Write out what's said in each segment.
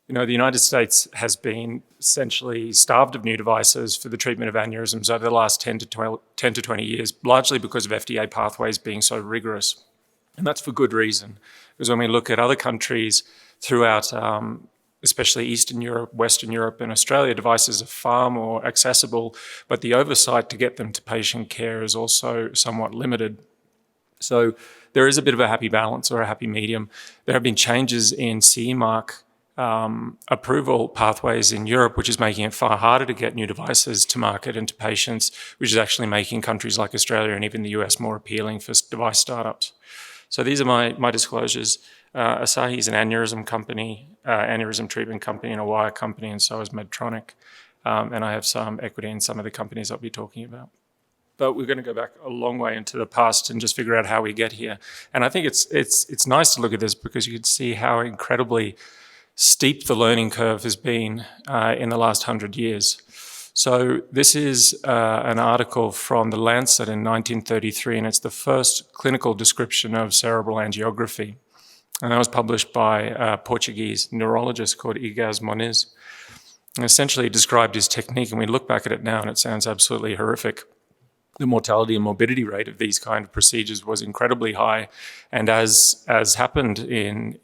The United States has been essentially starved of new devices for the treatment of aneurysms over the last 10 to 20 years, largely because of FDA pathways being so rigorous. And that's for good reason, because when we look at other countries throughout, especially Eastern Europe, Western Europe, and Australia, devices are far more accessible, but the oversight to get them to patient care is also somewhat limited. So there is a bit of a happy balance or a happy medium. There have been changes in CE mark approval pathways in Europe, which is making it far harder to get new devices to market and to patients, which is actually making countries like Australia and even the US more appealing for device startups. So these are my disclosures. Asahi is an aneurysm company, aneurysm treatment company, and a wire company, and so is Medtronic. And I have some equity in some of the companies I'll be talking about. But we're going to go back a long way into the past and just figure out how we get here. And I think it's nice to look at this because you can see how incredibly steep the learning curve has been in the last 100 years. So this is an article from The Lancet in 1933, and it's the first clinical description of cerebral angiography. And that was published by a Portuguese neurologist called Igaz Moniz. And essentially described his technique, and we look back at it now and it sounds absolutely horrific. The mortality and morbidity rate of these kind of procedures was incredibly high. And as happened in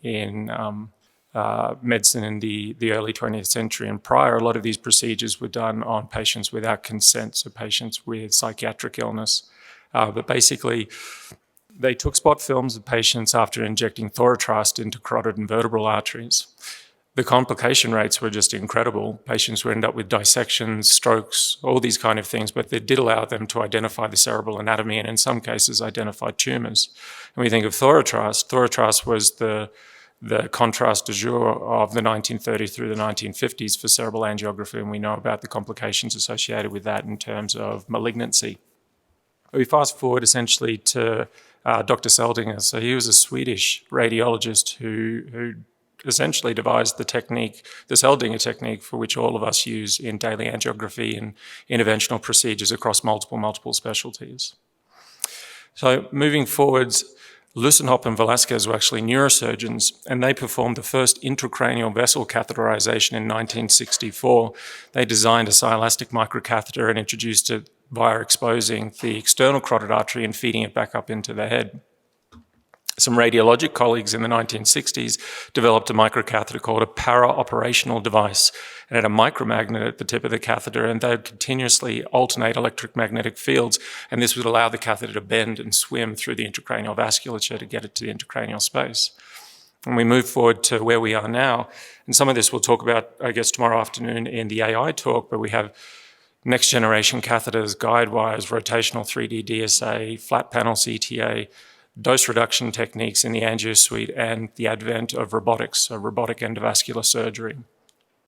medicine in the early 20th century and prior, a lot of these procedures were done on patients without consent, so patients with psychiatric illness. But basically, they took spot films of patients after injecting thorotrast into carotid and vertebral arteries. The complication rates were just incredible. Patients would end up with dissections, strokes, all these kind of things, but they did allow them to identify the cerebral anatomy and in some cases identify tumors. And we think of thorotrast. Thorotrast was the contrast du jour of the 1930s through the 1950s for cerebral angiography, and we know about the complications associated with that in terms of malignancy. We fast forward essentially to Dr. Seldinger. So he was a Swedish radiologist who essentially devised the technique, the Seldinger technique, for which all of us use in daily angiography and interventional procedures across multiple specialties. So moving forwards, Lussenhop and Velasquez were actually neurosurgeons, and they performed the first intracranial vessel catheterization in 1964. They designed a scielastic microcatheter and introduced it via exposing the external carotid artery and feeding it back up into the head. Some radiologic colleagues in the 1960s developed a microcatheter called a para-operational device, and had a micromagnet at the tip of the catheter, and they would continuously alternate electric magnetic fields, and this would allow the catheter to bend and swim through the intracranial vasculature to get it to the intracranial space. And we move forward to where we are now, and some of this we'll talk about, I guess, tomorrow afternoon in the AI talk, but we have next generation catheters, guide wires, rotational 3D DSA, flat panel CTA, dose reduction techniques in the angio suite, and the advent of robotics, so robotic endovascular surgery.